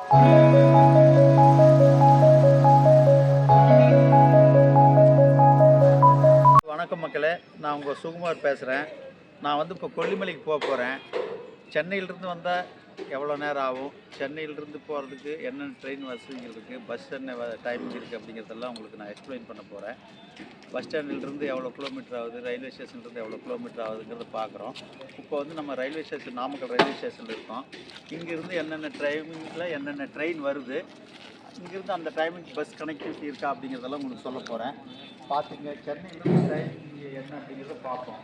வணக்கம் மக்களே, நான் உங்கள் சுகுமார் பேசுகிறேன். நான் வந்து இப்போ கொல்லிமலைக்கு போகிறேன். சென்னையிலிருந்து வந்தால் எவ்வளோ நேரம் ஆகும், சென்னையிலிருந்து போகிறதுக்கு என்னென்ன ட்ரெயின் வசதிகள் இருக்குது, பஸ் என்ன டைமிங் இருக்குது அப்படிங்கிறதெல்லாம் உங்களுக்கு நான் எக்ஸ்பிளைன் பண்ண போகிறேன். பஸ் ஸ்டாண்டிலிருந்து எவ்வளோ கிலோமீட்டர் ஆகுது, ரயில்வே ஸ்டேஷன்லேருந்து எவ்வளோ கிலோமீட்டர் ஆகுதுங்கிறத பார்க்குறோம். இப்போ வந்து நம்ம ரயில்வே ஸ்டேஷன், நாமக்கல் ரயில்வே ஸ்டேஷனில் இருக்கோம். இங்கேருந்து என்னென்ன டைமிங்கில் என்னென்ன ட்ரெயின் வருது, இங்கேருந்து அந்த டைமிங் பஸ் கனெக்டிவிட்டி இருக்கா அப்படிங்கிறதெல்லாம் உங்களுக்கு சொல்ல போகிறேன். பார்த்துங்க, சென்னையிலேருந்து டைமிங் என்ன அப்படிங்கிறத பார்ப்போம்.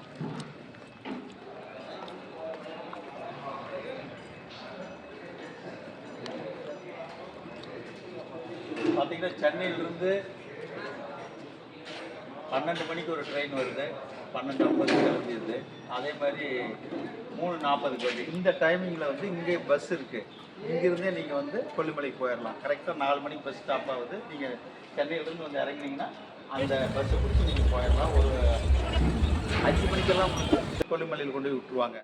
பார்த்தீங்கன்னா சென்னையிலிருந்து 12 மணிக்கு ஒரு ட்ரெயின் வருது, 12:50 கிளம்பிடுது. அதே மாதிரி 3:40க்கு வருது. இந்த டைமிங்கில் வந்து இங்கே பஸ் இருக்குது. இங்கேருந்தே நீங்கள் வந்து கொல்லிமலைக்கு போயிடலாம். கரெக்டாக 4 மணிக்கு பஸ் ஸ்டாப் ஆகுது. நீங்கள் சென்னையிலேருந்து வந்து இறங்கினீங்கன்னா அந்த பஸ்ஸை பிடிச்சி நீங்கள் போயிடலாம். ஒரு 5 மணிக்கெல்லாம் கொல்லிமலையில் கொண்டு போய் விட்டுருவாங்க.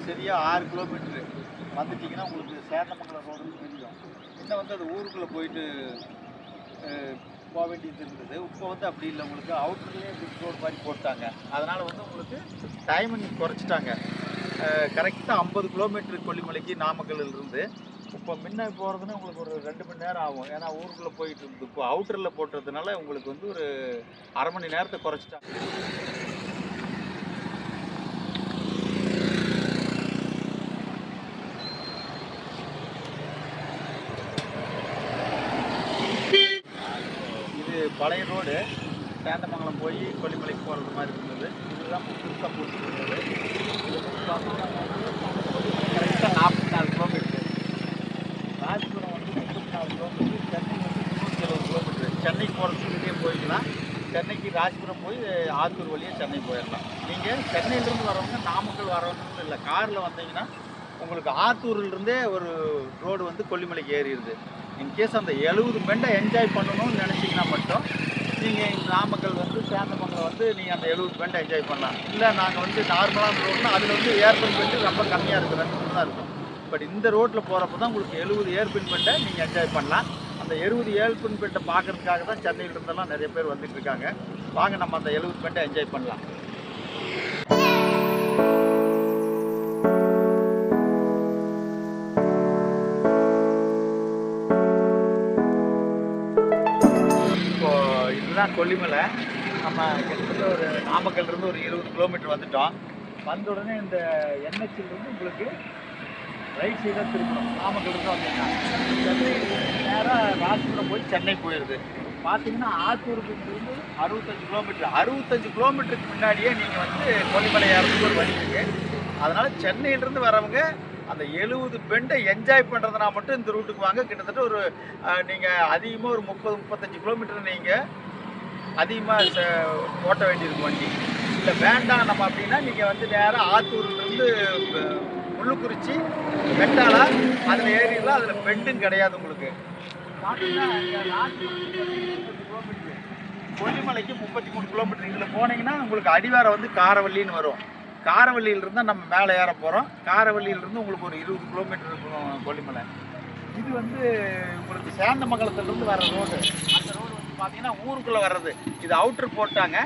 சரியாக 6 கிலோமீட்டரு வந்துட்டிங்கன்னா உங்களுக்கு சேந்தமங்கலம் ரோடுன்னு தெரியும். இன்னும் வந்து அது ஊருக்குள்ளே போயிட்டு போக வேண்டியது இருந்தது. இப்போ வந்து அப்படி இல்லை, உங்களுக்கு அவுட்டர்லேயே பிக் ரோடு மாதிரி போட்டாங்க. அதனால் வந்து உங்களுக்கு டைமிங் குறைச்சிட்டாங்க. கரெக்டாக 50 கிலோமீட்டர் கொல்லிமலைக்கு நாமக்கல்லிருந்து. இப்போ முன்ன போகிறதுன்னா உங்களுக்கு ஒரு 2 மணி நேரம் ஆகும். ஏன்னா ஊருக்குள்ளே போயிட்டு இருந்து இப்போ அவுட்டரில் போட்டுறதுனால உங்களுக்கு வந்து ஒரு அரை மணி நேரத்தை குறைச்சிட்டாங்க. பழைய ரோடு சேந்தமங்கலம் போய் கொல்லிமலைக்கு போகிறது மாதிரி இருந்தது. இதுதான் புதுசாக போட்டுருந்தது. இது கரெக்டாக 44 கிலோமீட்டரு. ராஜ்புரம் வந்து 34 கிலோமீட்டரு. சென்னை வந்து 370 கிலோமீட்டரு. சென்னைக்கு போகிறதுக்கிட்டே போய்க்கலாம். சென்னைக்கு ராஜ்புரம் போய் ஆத்தூர் வழியாக சென்னை போயிடலாம். நீங்கள் சென்னையிலேருந்து வரவங்க நாமக்கல் வரவங்க இல்லை, காரில் வந்தீங்கன்னா உங்களுக்கு ஆத்தூர்லேருந்தே ஒரு ரோடு வந்து கொல்லிமலைக்கு ஏறிடுது. இன்கேஸ் அந்த 70 பெண்டை என்ஜாய் பண்ணணும்னு நினச்சிங்கன்னா மட்டும் நீங்கள் நாமக்கல் வந்து சேந்தமங்கலம் வந்து நீங்கள் அந்த 70 பெண்டை என்ஜாய் பண்ணலாம். இல்லை நாங்கள் வந்து நார்மலான ரோடுனா அதில் வந்து ஏர்பின் பெண்டு ரொம்ப கம்மியாக இருக்குது, 2 தான் இருக்கும். பட் இந்த ரோட்டில் போகிறப்ப தான் உங்களுக்கு 70 ஏர்பின் பெண்டை நீங்கள் என்ஜாய் பண்ணலாம். அந்த 70 ஏர்பின் பெண்டை பார்க்குறதுக்காக தான் சென்னையிலிருந்தெல்லாம் நிறைய பேர் வந்துட்டு இருக்காங்க. வாங்க நம்ம அந்த 70 பெண்டை என்ஜாய் பண்ணலாம். இதுதான் கொல்லிமலை. நம்ம கிட்டத்தட்ட ஒரு நாமக்கல்லிருந்து ஒரு 20 கிலோமீட்டர் வந்துட்டோம். வந்த உடனே இந்த என்ஹெச்சிலிருந்து உங்களுக்கு ரைட் சைடாக திரும்பணும். நாமக்கல்லிருந்து வந்தீங்கன்னா சென்னை நேராக ராஜ்புரம் போய் சென்னை போயிடுது. பார்த்தீங்கன்னா ஆத்தூருக்கு இருந்து 65 கிலோமீட்டர். 65 கிலோமீட்டருக்கு முன்னாடியே நீங்கள் வந்து கொல்லிமலை ஏறதுக்கு ஒரு வழி இருக்குது. அதனால் சென்னையிலிருந்து வரவங்க அந்த 70 பெண்டை என்ஜாய் பண்ணுறதுனா மட்டும் இந்த ரூட்டுக்கு வாங்க. கிட்டத்தட்ட ஒரு நீங்கள் அதிகமாக ஒரு 30-35 கிலோமீட்டர் நீங்கள் அதிகமாக ஓட்ட வேண்டியிருக்கும் வண்டி. இல்லை வேண்டாம் நம்ம அப்படின்னா நீங்கள் வந்து நேராக ஆத்தூர்லேருந்து முள்ளுக்குறிச்சி வெட்டாலா அதில் ஏறிடலாம். அதில் பெண்டும் கிடையாது உங்களுக்கு. கொல்லிமலைக்கு 33 கிலோமீட்டர். இதில் போனீங்கன்னா உங்களுக்கு அடிவாரம் வந்து காரவள்ளின்னு வரும். காரவள்ளியிலிருந்து நம்ம மேலே ஏற போகிறோம். காரவள்ளியிலிருந்து உங்களுக்கு ஒரு 20 கிலோமீட்டர் இருக்கும் கொல்லிமலை. இது வந்து உங்களுக்கு சேந்தமங்கலத்துலேருந்து வர ரோடு. அந்த ரோடு வந்து பார்த்தீங்கன்னா ஊருக்குள்ளே வர்றது. இது அவுட்ரு போட்டாங்க.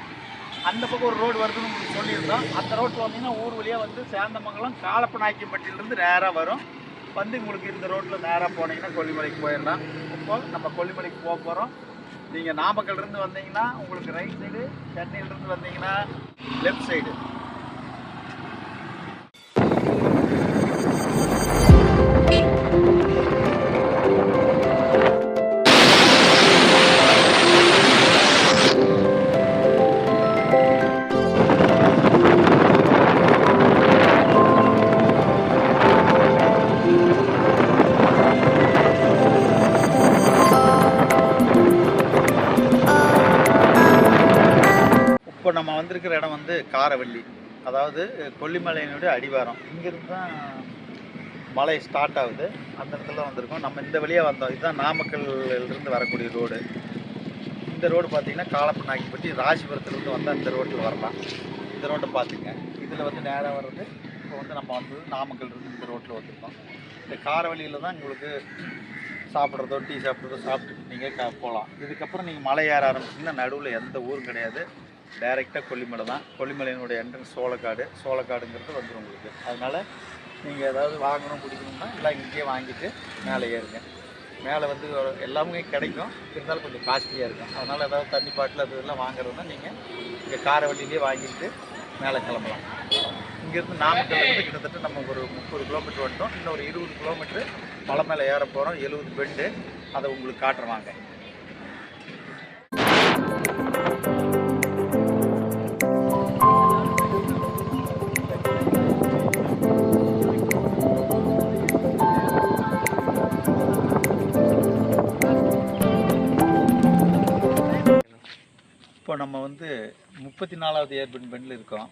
அந்த பக்கம் ஒரு ரோடு வருதுன்னு உங்களுக்கு சொல்லியிருந்தோம். அந்த ரோட்டில் வந்தீங்கன்னா ஊர் வழியாக வந்து சேந்தமங்கலம் காலப்பநாயக்கம்பட்டியிலிருந்து நேராக வரும். வந்து உங்களுக்கு இந்த ரோட்டில் நேராக போனீங்கன்னா கொல்லிமலைக்கு போயிடலாம். இப்போ நம்ம கொல்லிமலைக்கு போக போகிறோம். நீங்கள் நாமக்கல்லிருந்து வந்தீங்கன்னா உங்களுக்கு ரைட் சைடு, சென்னையிலிருந்து வந்தீங்கன்னா லெஃப்ட் சைடு. இப்போ நம்ம வந்திருக்கிற இடம் வந்து காரவள்ளி, அதாவது கொல்லிமலையினுடைய அடிவாரம். இங்கேருந்து தான் மலை ஸ்டார்ட் ஆகுது. அந்த இடத்துல வந்திருக்கோம். நம்ம இந்த வழியாக வந்தோம். இதுதான் நாமக்கல்லிருந்து வரக்கூடிய ரோடு. இந்த ரோடு பார்த்தீங்கன்னா காலப்பநாயக்கன்பட்டி ராசிபுரத்துலேருந்து வந்தால் இந்த ரோட்டில் வரலாம். இந்த ரோட்டை பார்த்துங்க. இதில் வந்து நேராக வர்றது இப்போ வந்து நம்ம வந்தது நாமக்கல்லிருந்து இந்த ரோட்டில் வந்திருக்கோம். இந்த காரவழியில் தான் உங்களுக்கு சாப்பிட்றதோ டீ சாப்பிட்றதோ சாப்பிட்டுட்டு நீங்கள் போகலாம். இதுக்கப்புறம் நீங்கள் மலை ஏற ஆரம்பிச்சிங்கன்னா நடுவில் எந்த ஊரும் கிடையாது. டைரெக்டாக கொல்லிமலை தான். கொல்லிமலையினுடைய என்ட்ரன்ஸ் சோளக்காடுங்கிறது வந்துடும் உங்களுக்கு. அதனால் நீங்கள் ஏதாவது வாங்கணும் பிடிக்கணும்னா எல்லாம் இங்கேயே வாங்கிட்டு மேலே ஏறுங்க. மேலே வந்து எல்லாமே கிடைக்கும், இருந்தாலும் கொஞ்சம் காஸ்ட்லியாக இருக்கும். அதனால் ஏதாவது தண்ணி பாட்டில் அது இதெல்லாம் வாங்குறதுனா நீங்கள் இங்கே காரவழியிலே வாங்கிட்டு மேலே கிளம்பலாம். இங்கேருந்து நாமக்கல்லேருந்து கிட்டத்தட்ட நம்ம ஒரு 30 கிலோமீட்டர் வந்துட்டோம். இன்னும் ஒரு 20 கிலோமீட்டர் மலை மேலே ஏற போகிறோம். 70 பெண்டு, அதை உங்களுக்கு காட்டுறவாங்க. இப்போ நம்ம வந்து 34வது ஏர்பின் பெண்டில் இருக்கோம்.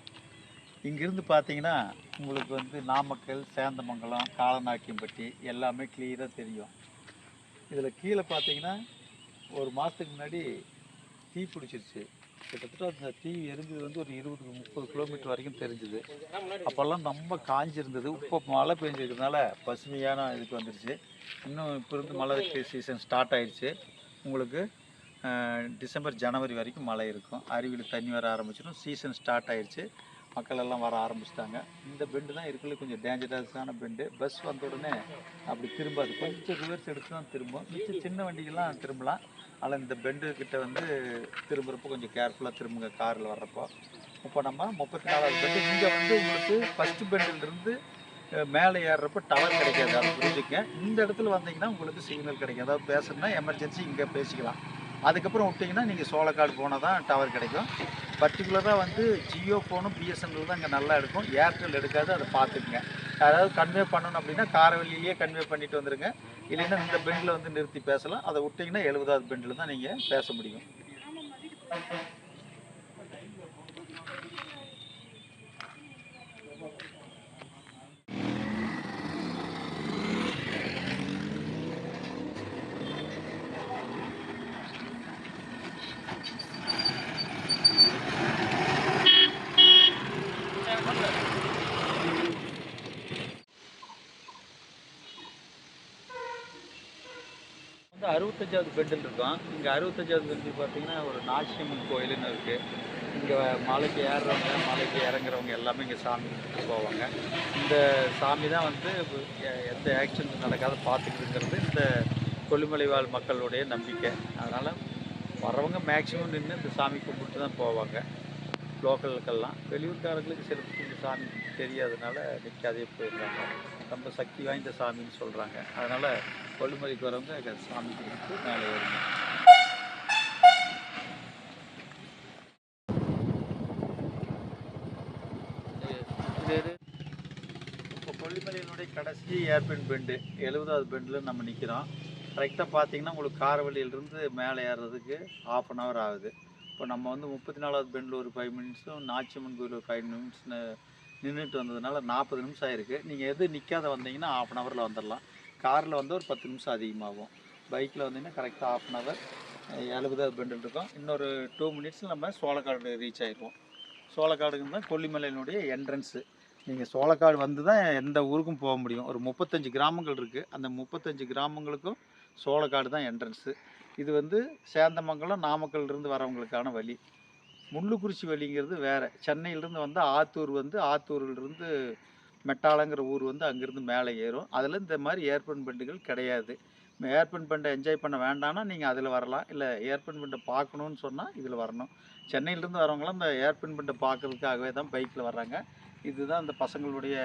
இங்கேருந்து பார்த்தீங்கன்னா உங்களுக்கு வந்து நாமக்கல், சேந்தமங்கலம், காலநாயக்கன்பட்டி எல்லாமே கிளியராக தெரியும். இதில் கீழே பார்த்தீங்கன்னா ஒரு மாதத்துக்கு முன்னாடி தீ பிடிச்சிருச்சு. கிட்டத்தட்ட அந்த தீ எரிஞ்சது வந்து ஒரு 20-30 கிலோமீட்டர் வரைக்கும் தெரிஞ்சுது. அப்போல்லாம் ரொம்ப காஞ்சிருந்தது. இப்போ மழை பெஞ்சிருக்கிறதுனால பசுமையான இதுக்கு வந்துடுச்சு. இன்னும் இப்போ இருந்து மழை சீசன் ஸ்டார்ட் ஆயிடுச்சு. உங்களுக்கு டிசம்பர் ஜனவரி வரைக்கும் மழை இருக்கும். அருவியில் தண்ணி வர ஆரம்பிச்சிடும். சீசன் ஸ்டார்ட் ஆயிடுச்சு. மக்கள் எல்லாம் வர ஆரம்பிச்சிட்டாங்க. இந்த பெண்டு தான் இருக்கிறது கொஞ்சம் டேஞ்சரஸான பெண்டு. பஸ் வந்த உடனே அப்படி திரும்பாது, கொஞ்சம் ரிவர்ஸ் எடுத்து தான் திரும்பும். மிச்சம் சின்ன வண்டிகள்லாம் திரும்பலாம். ஆனால் இந்த பெண்டு கிட்ட வந்து திரும்புகிறப்போ கொஞ்சம் கேர்ஃபுல்லாக திரும்புங்க காரில் வர்றப்போ. இப்போ நம்ம 34வது பெண்டு. இங்கே வந்து உங்களுக்கு ஃபஸ்ட்டு பெண்டிலிருந்து மேலே ஏறுறப்போ டவர் கிடைக்காது, அதை புரிஞ்சுக்க. இந்த இடத்துல வந்தீங்கன்னா உங்களுக்கு சிக்னல் கிடைக்கும். அதாவது பேசணும்னா எமர்ஜென்சி இங்கே பேசிக்கலாம். அதுக்கப்புறம் விட்டிங்கன்னா நீங்கள் சோளக்காடு போனால் தான் டவர் கிடைக்கும். பர்டிகுலராக வந்து ஜியோ ஃபோனும் பிஎஸ்என்எல் தான் இங்கே நல்லா எடுக்கும். ஏர்டெல் எடுக்காது, அதை பார்த்துக்குங்க. யாராவது கன்வே பண்ணணும் அப்படின்னா காரவழியிலேயே கன்வே பண்ணிட்டு வந்துடுங்க. இல்லைன்னா இந்த பெண்டில் வந்து நிறுத்தி பேசலாம். அதை விட்டிங்கன்னா 70வது பெண்டில் தான் நீங்கள் பேச முடியும். வந்து 65வது பெண்டில் இருக்கோம். இங்கே 65வது பெண்டில் பார்த்தீங்கன்னா ஒரு நாச்சியம்மன் கோயிலுன்னு இருக்குது. இங்கே மலைக்கு ஏறுறவங்க மலைக்கு இறங்குறவங்க எல்லாமே இங்கே சாமி கும்பிட்டு போவாங்க. இந்த சாமி தான் வந்து எந்த ஆக்சிடென்ட் நடக்காத பார்த்துக்கிட்டுங்கிறது இந்த கொல்லிமலை வாழ் மக்களுடைய நம்பிக்கை. அதனால் வரவங்க மேக்சிமம் நின்று இந்த சாமி கும்பிட்டு தான் போவாங்க. லோக்கலுக்கெல்லாம் வெளியூர்காரங்களுக்கு சிலருக்கு இந்த சாமி தெரியாதனால நிற்காதே போயிடுறாங்க. ரொம்ப சக்தி வாய்ந்த சாமின்னு சொல்கிறாங்க. அதனால் கொல்லிமலைக்கு வரவங்க சாமி கும்பிட்டு மேலே ஏறுங்க. இப்போ கொல்லிமலையினுடைய கடைசி ஏர்பின் பெண்டு 70வது பெண்டில் நம்ம நிற்கிறோம். கரெக்டாக பார்த்தீங்கன்னா உங்களுக்கு காரவழியிலிருந்து மேலே ஏறுறதுக்கு 1/2 hour ஆகுது. இப்போ நம்ம வந்து 34வது பெண்டில் ஒரு 5 மினிட்ஸும் நாச்சியம்மன் கோயில் ஒரு 5 மினிட்ஸ் நின்றுட்டு வந்ததுனால 40 நிமிஷம் ஆயிருக்கு. நீங்கள் எது நிற்காத வந்தீங்கன்னா 1/2 hourல வந்துடலாம். காரில் வந்து ஒரு 10 நிமிஷம் அதிகமாகும். பைக்கில் வந்தீங்கன்னா கரெக்டாக 1/2 hour 70வது பெண்டில் இருக்கும். இன்னொரு 2 மினிட்ஸில் நம்ம சோளக்காடு ரீச் ஆகிடுவோம். சோளக்காடுக்கு தான் கொல்லிமலையினுடைய என்ட்ரன்ஸு. நீங்கள் சோளக்காடு வந்து தான் எந்த ஊருக்கும் போக முடியும். ஒரு 35 கிராமங்கள் இருக்குது. அந்த 35 கிராமங்களுக்கும் சோளக்காடு தான் என்ட்ரன்ஸு. இது வந்து சேந்தமங்கலம் நாமக்கல்லிருந்து வரவங்களுக்கான வழி. முள்ளுக்குறிச்சி வழிங்கிறது வேறு. சென்னையிலேருந்து வந்து ஆத்தூர் வந்து ஆத்தூரிலிருந்து மெட்டாளங்கிற ஊர் வந்து அங்கேருந்து மேலே ஏறும். அதில் இந்த மாதிரி ஏர்பன் பெண்டுகள் கிடையாது. ஏர்பன் பெண்டை என்ஜாய் பண்ண வேண்டாம்னா நீங்கள் அதில் வரலாம். இல்லை ஏர்பன் பெண்டை பார்க்கணுன்னு சொன்னால் இதில் வரணும். சென்னையிலேருந்து வரவங்களாம் இந்த ஏர்பன் பெண்டை பார்க்கறதுக்காகவே தான் பைக்கில் வர்றாங்க. இதுதான் இந்த பசங்களுடைய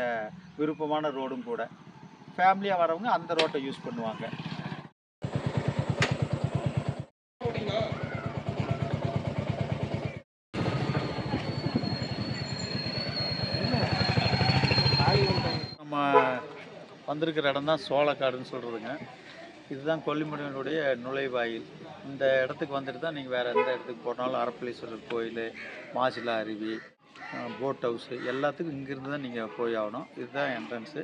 விருப்பமான ரோடும் கூட. ஃபேமிலியாக வரவங்க அந்த ரோட்டை யூஸ் பண்ணுவாங்க. நம்ம வந்திருக்கிற இடம் தான் சோளக்காடுன்னு சொல்கிறதுங்க. இதுதான் கொல்லிமலையினுடைய நுழைவாயில். இந்த இடத்துக்கு வந்துட்டு தான் நீங்கள் வேறு எந்த இடத்துக்கு போனாலும் அரப்பளீஸ்வரர் கோயில், மாசிலா அருவி, போட் ஹவுஸு எல்லாத்துக்கும் இங்கேருந்து தான் நீங்கள் போய் ஆகணும். இதுதான் என்ட்ரன்ஸு.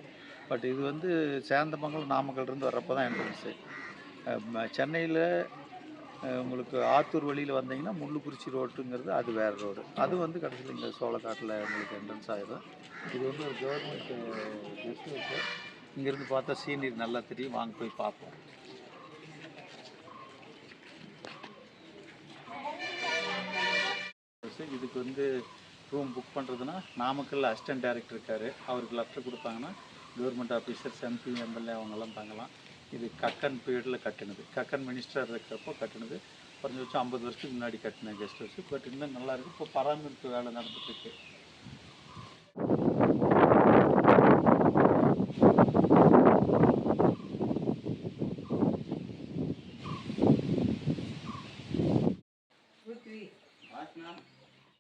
பட் இது வந்து சேந்தமங்கலம் நாமக்கல்லேருந்து வர்றப்போ தான் என்ட்ரன்ஸு. சென்னையில் உங்களுக்கு ஆத்தூர் வழியில் வந்தீங்கன்னா முள்ளுக்குறிச்சி ரோட்டுங்கிறது அது வேறு ரோடு. அது வந்து கடைசியில் இங்கே சோளக்காட்டில் உங்களுக்கு என்ட்ரன்ஸ் ஆகிடும். இது வந்து ஒரு கவர்மெண்ட் கெஸ்ட் ஹவுஸு. இங்கேருந்து பார்த்தா சீனரி நல்லா தெரியும். வாங்க போய் பார்ப்போம். இதுக்கு வந்து ரூம் புக் பண்ணுறதுன்னா நாமக்கல்ல அசிஸ்டன்ட் டைரக்டர் இருக்கார். அவருக்கு லெட்டர் கொடுத்தாங்கன்னா கவர்மெண்ட் ஆஃபீஸர்ஸ், எம்பி, எம்எல்ஏ அவங்கெல்லாம் தங்கலாம். இது கக்கன் பீரியடில் கட்டினது. கக்கன் மினிஸ்டர் இருக்கிறப்போ கட்டினது. குறைஞ்சபட்சம் 50 வருஷத்துக்கு முன்னாடி கட்டின கெஸ்ட் ஹவுஸ். பட் இன்னும் நல்லாயிருக்கு. இப்போ பராமரிப்பு வேலை நடந்துட்டுருக்கு.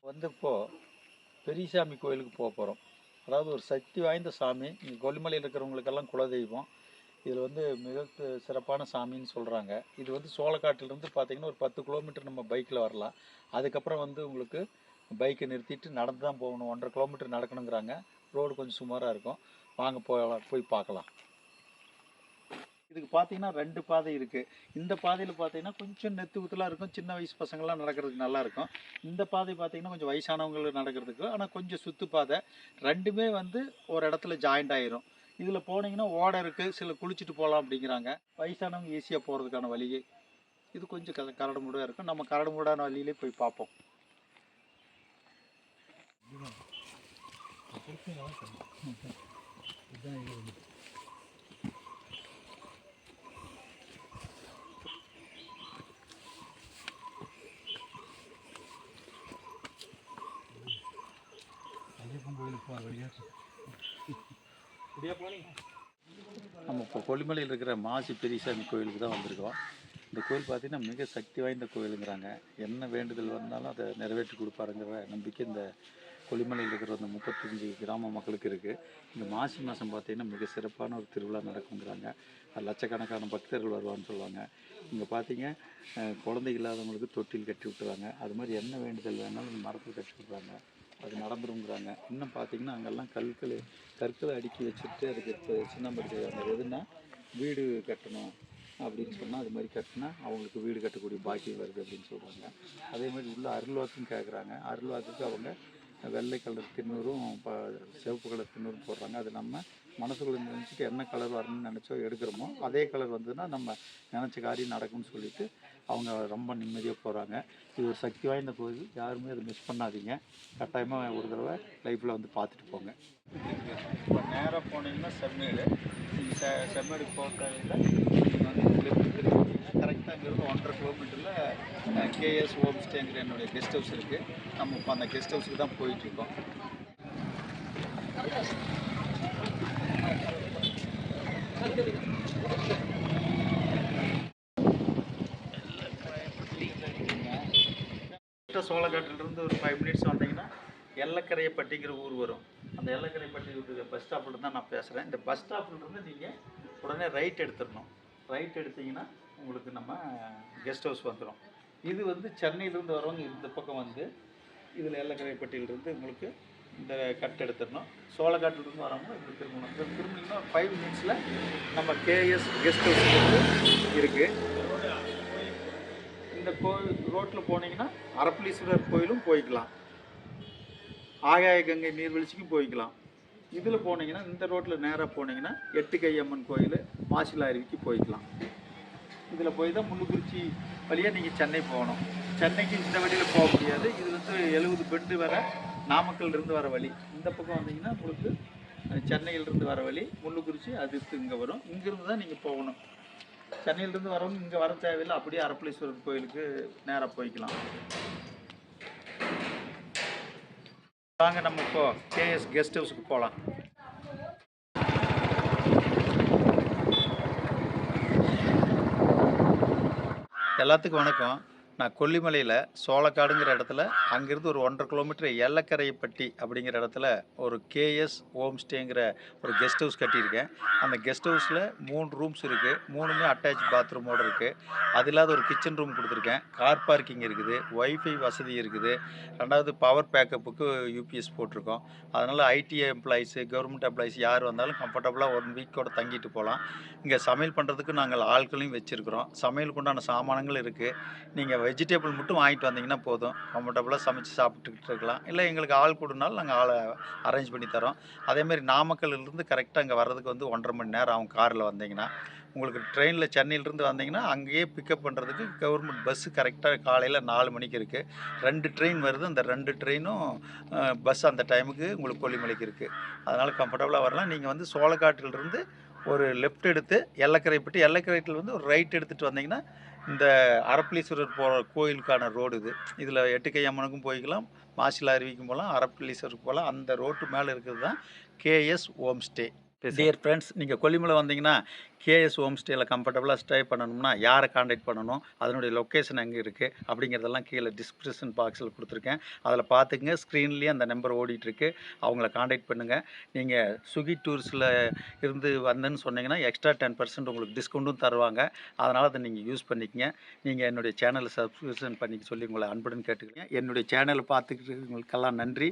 வந்து இப்போது பெரியசாமி கோயிலுக்கு போக போகிறோம். அதாவது ஒரு சக்தி வாய்ந்த சாமி. இங்கே கொல்லிமலையில் இருக்கிறவங்களுக்கெல்லாம் குலதெய்வம். இதில் வந்து மிக சிறப்பான சாமின்னு சொல்கிறாங்க. இது வந்து சோளக்காட்டிலேருந்து பார்த்திங்கன்னா ஒரு 10 கிலோமீட்டர் நம்ம பைக்கில் வரலாம். அதுக்கப்புறம் வந்து உங்களுக்கு பைக்கை நிறுத்திட்டு நடந்து தான் போகணும். 1.5 கிலோமீட்டர் நடக்கணுங்கிறாங்க. ரோடு கொஞ்சம் சுமாராக இருக்கும். வாங்க போய் பார்க்கலாம். இதுக்கு பார்த்தீங்கன்னா 2 பாதை இருக்குது. இந்த பாதையில் பார்த்தீங்கன்னா கொஞ்சம் நெத்து ஊத்தலாக இருக்கும். சின்ன வயசு பசங்கள்லாம் நடக்கிறதுக்கு நல்லாயிருக்கும். இந்த பாதை பார்த்தீங்கன்னா கொஞ்சம் வயசானவங்களுக்கு நடக்கிறதுக்கு. ஆனால் கொஞ்சம் சுற்று பாதை. 2மே வந்து ஒரு இடத்துல ஜாயிண்ட் ஆகிரும். இதில் போனீங்கன்னா ஓடை இருக்குது. சில குளிச்சுட்டு போகலாம் அப்படிங்கிறாங்க. வயசானவங்க ஈஸியாக போகிறதுக்கான வழி. இது கொஞ்சம் கரடு முடாக இருக்கும். நம்ம கரடு முடான வழியிலே போய் பார்ப்போம். நம்ம இப்போ கொல்லிமலையில் இருக்கிற மாசி பெரியசாமி கோயிலுக்கு தான் வந்திருக்கோம். இந்த கோயில் பார்த்திங்கன்னா மிக சக்தி வாய்ந்த கோயிலுங்கிறாங்க. என்ன வேண்டுதல் வந்தாலும் அதை நிறைவேற்றி கொடுப்பாருங்கிற நம்பிக்கை இந்த கொல்லிமலையில் இருக்கிற அந்த 35 கிராம மக்களுக்கு இருக்குது. இந்த மாசி மாதம் பார்த்திங்கன்னா மிக சிறப்பான ஒரு திருவிழா நடக்குங்கிறாங்க. லட்சக்கணக்கான பக்தர்கள் வருவான்னு சொல்லுவாங்க. இங்கே பார்த்திங்க குழந்தை இல்லாதவங்களுக்கு தொட்டில் கட்டி விட்டுறாங்க. அது மாதிரி என்ன வேண்டுதல் வேணாலும் இந்த மரத்தில் கட்டி விட்றாங்க. அது நடந்துருங்கிறாங்க. இன்னும் பார்த்திங்கன்னா அங்கெல்லாம் கற்களை அடுக்கி வச்சுட்டு அதுக்கு சின்னம்படி செய்வாங்க. எதுனா வீடு கட்டணும் அப்படின்னு சொன்னால் அது மாதிரி கட்டினா அவங்களுக்கு வீடு கட்டக்கூடிய பாக்கியம் வருது அப்படின்னு சொல்கிறாங்க. அதே மாதிரி உள்ள அருள்வாக்கும் கேட்குறாங்க. அருள்வாக்குக்கு அவங்க வெள்ளை கலர் திண்ணூரும் சிவப்பு கலர் திண்ணூரும் போடுறாங்க. அது நம்ம மனசுக்குள்ள நினச்சிட்டு என்ன கலர் வரணும்னு நினச்சோ எடுக்கிறோமோ அதே கலர் வந்ததுன்னா நம்ம நினச்ச காரியம் நடக்கும்னு சொல்லிட்டு அவங்க ரொம்ப நிம்மதியாக போகிறாங்க. இது ஒரு சக்தி வாய்ந்த கோயில். யாருமே அதை மிஸ் பண்ணாதீங்க. கட்டாயமாக ஒரு தடவை லைஃப்பில் வந்து பார்த்துட்டு போங்க. இப்போ நேராக போனீங்கன்னா செம்மேடு. நீங்கள் செம்மேடுக்கு போக தேவையில்லை. கரெக்டாக இங்கேருந்து 1.5 கிலோமீட்டரில் கேஎஸ் ஹோம் ஸ்டேங்கிற என்னுடைய கெஸ்ட் ஹவுஸ் இருக்குது. நம்ம இப்போ அந்த கெஸ்ட் ஹவுஸுக்கு தான் போயிட்டுருக்கோம். சோளக்காட்டிலிருந்து ஒரு 5 மினிட்ஸ் வந்தீங்கன்னா எல்லக்கரையப்பட்டிங்கிற ஊர் வரும். அந்த எல்லக்கரையப்பட்டி பஸ் ஸ்டாப்பில் தான் நான் பேசுகிறேன். இந்த பஸ் ஸ்டாப்பிலிருந்து நீங்கள் உடனே ரைட் எடுத்துடணும். ரைட் எடுத்திங்கன்னா உங்களுக்கு நம்ம கெஸ்ட் ஹவுஸ் வந்துடும். இது வந்து சென்னையிலேருந்து வரவங்க இந்த பக்கம் வந்து இதில் எல்லக்கரைப்பட்டியிலிருந்து உங்களுக்கு இந்த கட் எடுத்துடணும். சோளக்காட்டிலிருந்து வரவங்க இப்படி திரும்பணும். திரும்பிங்கன்னா 5 மினிட்ஸில் நம்ம கேஎஸ் கெஸ்ட் ஹவுஸ் இருக்குது. இந்த கோயில் ரோட்டில் போனீங்கன்னா அரப்பளீஸ்வரர் கோயிலும் போய்க்கலாம். ஆகாய கங்கை நீர்வீழ்ச்சிக்கும் போய்க்கலாம். இதில் போனீங்கன்னா இந்த ரோட்டில் நேராக போனீங்கன்னா 8 கை அம்மன் கோயில், மாசிலா அருவிக்கு போய்க்கலாம். இதில் போய் தான் முள்ளுக்குறிச்சி வழியாக நீங்கள் சென்னை போகணும். சென்னைக்கு இந்த வழியில் போக முடியாது. இது வந்து 70 பெண்டு வர நாமக்கல்லிருந்து வர வழி. இந்த பக்கம் வந்தீங்கன்னா உங்களுக்கு சென்னையிலிருந்து வர வழி முள்ளுக்குறிச்சி அது இங்கே வரும். இங்கேருந்து தான் நீங்கள் போகணும். சென்னையிலேருந்து வரவங்க இங்கே வர தேவையில்லை. அப்படியே அரப்பளீஸ்வரர் கோயிலுக்கு நேராக போய்க்கலாம். வாங்க நம்ம இப்போ கேஎஸ் கெஸ்ட் ஹவுஸுக்கு போகலாம். எல்லாத்துக்கும் வணக்கம். நான் கொல்லிமலையில் சோளக்காடுங்கிற இடத்துல அங்கேருந்து ஒரு 1.5 கிலோமீட்டர் எல்லக்கரைப்பட்டி அப்படிங்கிற இடத்துல ஒரு கேஎஸ் ஹோம் ஸ்டேங்கிற ஒரு கெஸ்ட் ஹவுஸ் கட்டியிருக்கேன். அந்த கெஸ்ட் ஹவுஸில் 3 ரூம்ஸ் இருக்குது. 3மே அட்டாச் பாத்ரூமோடு இருக்குது. அது இல்லாத ஒரு கிச்சன் ரூம் கொடுத்துருக்கேன். கார் பார்க்கிங் இருக்குது. ஒய்ஃபை வசதி இருக்குது. 2வது பவர் பேக்கப்புக்கு யூபிஎஸ் போட்டிருக்கோம். அதனால் ஐடி எம்ப்ளாயீஸு, கவர்மெண்ட் எம்ப்ளாயீஸ் யார் வந்தாலும் கம்ஃபர்டபுளாக 1 வீக்கோட தங்கிட்டு போகலாம். இங்கே சமையல் பண்ணுறதுக்கு நாங்கள் ஆட்களையும் வச்சுருக்கிறோம். சமையலுக்கு உண்டான சாமானங்களும் இருக்குது. நீங்கள் வெஜிடபிள் மட்டும் வாங்கிட்டு வந்தீங்கன்னா போதும். கம்ஃபர்டபுளாக சமைச்சு சாப்பிட்டுக்கிட்டு இருக்கலாம். இல்லை எங்களுக்கு ஆள் கூடுனாலும் நாங்கள் ஆளை அரேஞ்ச் பண்ணி தரோம். அதேமாரி நாமக்கல்லிருந்து கரெக்டாக அங்கே வர்றதுக்கு வந்து 1.5 மணி நேரம் ஆகும் காரில் வந்தீங்கன்னா. உங்களுக்கு ட்ரெயினில் சென்னையிலேருந்து வந்தீங்கன்னா அங்கேயே பிக்கப் பண்ணுறதுக்கு கவர்மெண்ட் பஸ்ஸு கரெக்டாக காலையில் 4 மணிக்கு இருக்குது. 2 ட்ரெயின் வருது. அந்த 2 ட்ரெயினும் பஸ் அந்த டைமுக்கு உங்களுக்கு கொல்லிமலைக்கு இருக்குது. அதனால் கம்ஃபர்டபுளாக வரலாம். நீங்கள் வந்து சோளக்காட்டிலிருந்து ஒரு லெஃப்ட் எடுத்து எல்லக்கரைப்பட்டி, எல்லக்கரைட்டில் வந்து ஒரு ரைட் எடுத்துகிட்டு வந்தீங்கன்னா இந்த அரப்பளீஸ்வரர் போகிற கோயிலுக்கான ரோடு இது. இதில் எட்டுக்கை அம்மனுக்கும் போய்க்கலாம், மாசிலா அருவிக்கும் போகலாம், அரப்பளீஸ்வரருக்கு போகலாம். அந்த ரோட்டு மேலே இருக்கிறது தான் KS home stay. Dear friends, நீங்கள் கொல்லிமலை வந்தீங்கன்னா கேஎஸ் ஹோம் ஸ்டேயில் கம்ஃபர்டபுளாக ஸ்டே பண்ணணும்னா யாரை காண்டாக்ட் பண்ணணும், அதனுடைய லொக்கேஷன் எங்கே இருக்குது அப்படிங்கிறதெல்லாம் கீழே டிஸ்கிரிப்ஷன் பாக்ஸில் கொடுத்துருக்கேன். அதில் பார்த்துக்குங்க. ஸ்க்ரீன்லேயே அந்த நம்பர் ஓடிட்டுருக்கு. அவங்கள காண்டாக்ட் பண்ணுங்கள். நீங்கள் ஸ்விக்கி டூர்ஸில் இருந்து வந்தேன்னு சொன்னீங்கன்னா எக்ஸ்ட்ரா 10% உங்களுக்கு டிஸ்கவுண்ட்டும் தருவாங்க. அதனால் அதை நீங்கள் யூஸ் பண்ணிக்கங்க. நீங்கள் என்னுடைய சேனலை சப்ஸ்கிரிப்ஷன் பண்ணிக்க சொல்லி உங்களை அன்புடன் கேட்டுக்கிறேன். என்னுடைய சேனலை பார்த்துக்கிறவங்களுக்கெல்லாம் நன்றி.